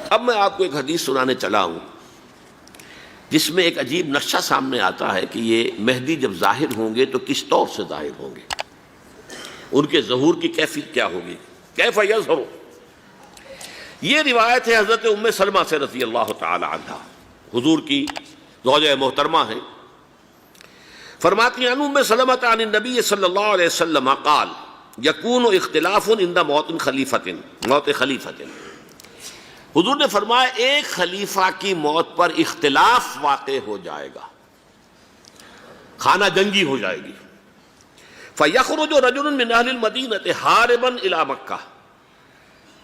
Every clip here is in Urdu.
اب میں آپ کو ایک حدیث سنانے چلا ہوں جس میں ایک عجیب نقشہ سامنے آتا ہے کہ یہ مہدی جب ظاہر ہوں گے تو کس طور سے ظاہر ہوں گے، ان کے ظہور کی کیفیت کیا ہوگی، کیف یظہر۔ یہ روایت ہے حضرت ام سلمہ سے رضی اللہ تعالی عنہا، حضور کی زوجہ محترمہ ہیں، فرماتی ہیں ام سلمہ عن النبی صلی اللہ علیہ وسلم قال یکون اختلاف عند موت خلیفۃ۔ حضور نے فرمایا ایک خلیفہ کی موت پر اختلاف واقع ہو جائے گا، خانہ جنگی ہو جائے گی۔ فَيَخْرُجُ رَجُلٌ مِّنْ أَهْلِ الْمَدِينَةِ حَارِبًا إِلَى مَكَّةَ،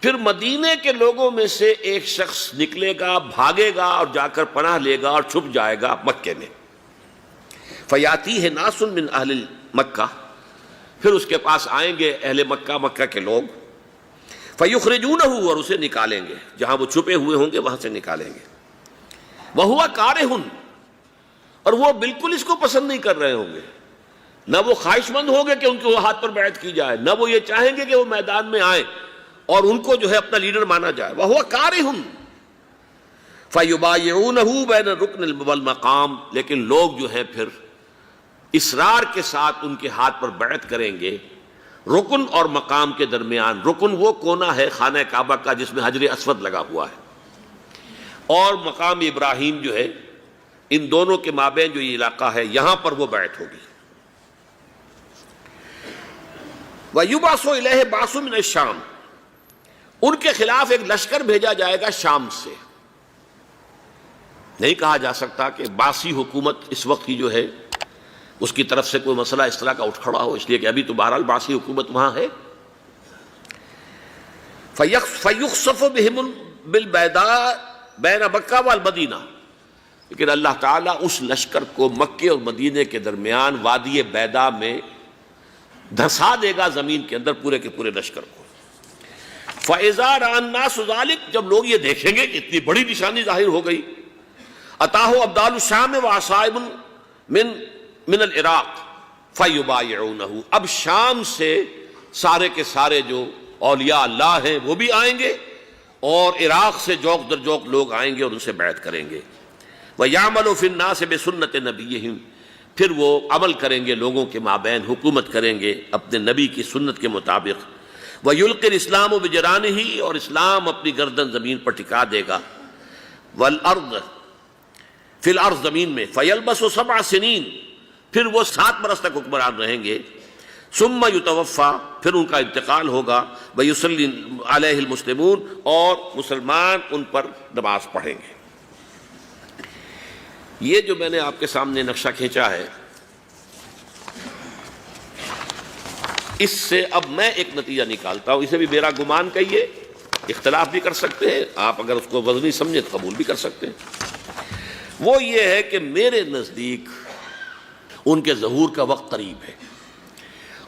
پھر مدینے کے لوگوں میں سے ایک شخص نکلے گا، بھاگے گا اور جا کر پناہ لے گا اور چھپ جائے گا مکے میں۔ فَيَأْتِيهِ نَاسٌ مِّنْ أَهْلِ مَكَّةِ، پھر اس کے پاس آئیں گے اہل مکہ، مکہ کے لوگ، فَيُخْرِجُونَهُ، اور اسے نکالیں گے، جہاں وہ چھپے ہوئے ہوں گے وہاں سے نکالیں گے۔ وَهُوَ كَارِهٌ، اور وہ بالکل اس کو پسند نہیں کر رہے ہوں گے، نہ وہ خواہش مند ہوں گے کہ ان کے ہاتھ پر بیعت کی جائے، نہ وہ یہ چاہیں گے کہ وہ میدان میں آئیں اور ان کو جو ہے اپنا لیڈر مانا جائے۔ وَهُوَ كَارِهٌ فَيُبَايِعُونَهُ بَيْنَ الرُّكْنِ وَالْمَقَامِ، لیکن لوگ جو ہے پھر اصرار کے ساتھ ان کے ہاتھ پر بیعت کریں گے رکن اور مقام کے درمیان۔ رکن وہ کونا ہے خانہ کعبہ کا جس میں حجر اسود لگا ہوا ہے، اور مقام ابراہیم جو ہے، ان دونوں کے مابین جو یہ علاقہ ہے یہاں پر وہ بیعت ہوگی۔ وَيُبْعَثُ إِلَيْهِ بَعْثٌ مِّنَ الشَّامِ، ان کے خلاف ایک لشکر بھیجا جائے گا شام سے۔ نہیں کہا جا سکتا کہ باسی حکومت اس وقت کی جو ہے اس کی طرف سے کوئی مسئلہ اس طرح کا اٹھ کھڑا ہو، اس لیے کہ ابھی تو بہرحال باسی حکومت وہاں ہے۔ فَيُخْسَفُ بِهِمُ بِالْبَيْضَاءِ بَيْنَ مَكَّةَ وَالْمَدِينَةِ، لیکن اللہ تعالیٰ اس لشکر کو مکے اور مدینے کے درمیان وادی بیضاء میں دھسا دے گا زمین کے اندر، پورے کے پورے لشکر کو۔ فَإِذَا رَأَى النَّاسُ ذَلِكَ، جب لوگ یہ دیکھیں گے کہ اتنی بڑی نشانی ظاہر ہو گئی، أَتَاهُ أَبْدَالُ الشَّامِ وَعَصَائِبٌ من العراق فَيُبَايِعُونَهُ، اب شام سے سارے کے سارے جو اولیاء اللہ ہیں وہ بھی آئیں گے، اور عراق سے جوق در جوق لوگ آئیں گے اور ان سے بیعت کریں گے۔ وَيَعْمَلُ فِي النَّاسِ بِسُنَّةِ نَبِيِّهِمْ، پھر وہ عمل کریں گے لوگوں کے مابین، حکومت کریں گے اپنے نبی کی سنت کے مطابق۔ وَيُلْقِي الْإِسْلَامُ بِجَرَانِهِ، اور اسلام اپنی گردن زمین پر ٹکا دے گا۔ وَالْأَرْض فِي الْأَرْض، زمین میں۔ فَيَلْبَسُ 7 سنین، پھر وہ 7 برس تک حکمران رہیں گے۔ ثم یتوفا، پھر ان کا انتقال ہوگا۔ ویصلی علیہ المسلمون، اور مسلمان ان پر نماز پڑھیں گے۔ یہ جو میں نے آپ کے سامنے نقشہ کھینچا ہے، اس سے اب میں ایک نتیجہ نکالتا ہوں، اسے بھی میرا گمان کہیے، اختلاف بھی کر سکتے ہیں آپ، اگر اس کو وزنی سمجھے تو قبول بھی کر سکتے ہیں۔ وہ یہ ہے کہ میرے نزدیک ان کے ظہور کا وقت قریب ہے،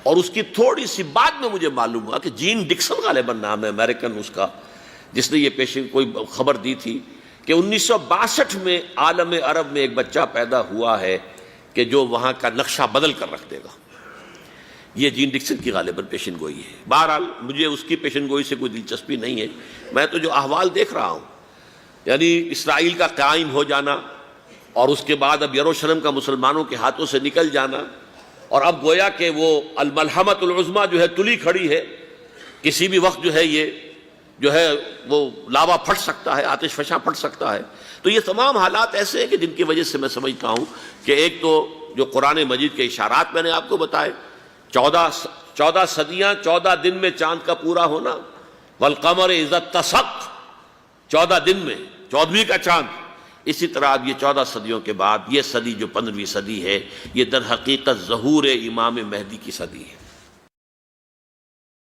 اور اس کی تھوڑی سی بعد میں مجھے معلوم ہوا کہ جین ڈکسن غالباً نام ہے امریکن اس کا، جس نے یہ پیشن کوئی خبر دی تھی کہ 1962 میں عالم عرب میں ایک بچہ پیدا ہوا ہے کہ جو وہاں کا نقشہ بدل کر رکھ دے گا۔ یہ جین ڈکسن کی غالباً پیشن گوئی ہے۔ بہرحال مجھے اس کی پیشن گوئی سے کوئی دلچسپی نہیں ہے، میں تو جو احوال دیکھ رہا ہوں، یعنی اسرائیل کا قائم ہو جانا، اور اس کے بعد اب یروشلم کا مسلمانوں کے ہاتھوں سے نکل جانا، اور اب گویا کہ وہ الملحمۃ العظمیٰ جو ہے تلی کھڑی ہے، کسی بھی وقت جو ہے یہ جو ہے وہ لاوا پھٹ سکتا ہے، آتش فشاں پھٹ سکتا ہے۔ تو یہ تمام حالات ایسے ہیں کہ جن کی وجہ سے میں سمجھتا ہوں کہ ایک تو جو قرآن مجید کے اشارات میں نے آپ کو بتائے، 14 صدیاں، 14 دن میں چاند کا پورا ہونا، والقمر اذا اتسق، 14 دن میں 14ویں کا چاند۔ اسی طرح اب یہ 14 صدیوں کے بعد یہ صدی جو 15ویں صدی ہے، یہ در حقیقت ظہور امام مہدی کی صدی ہے۔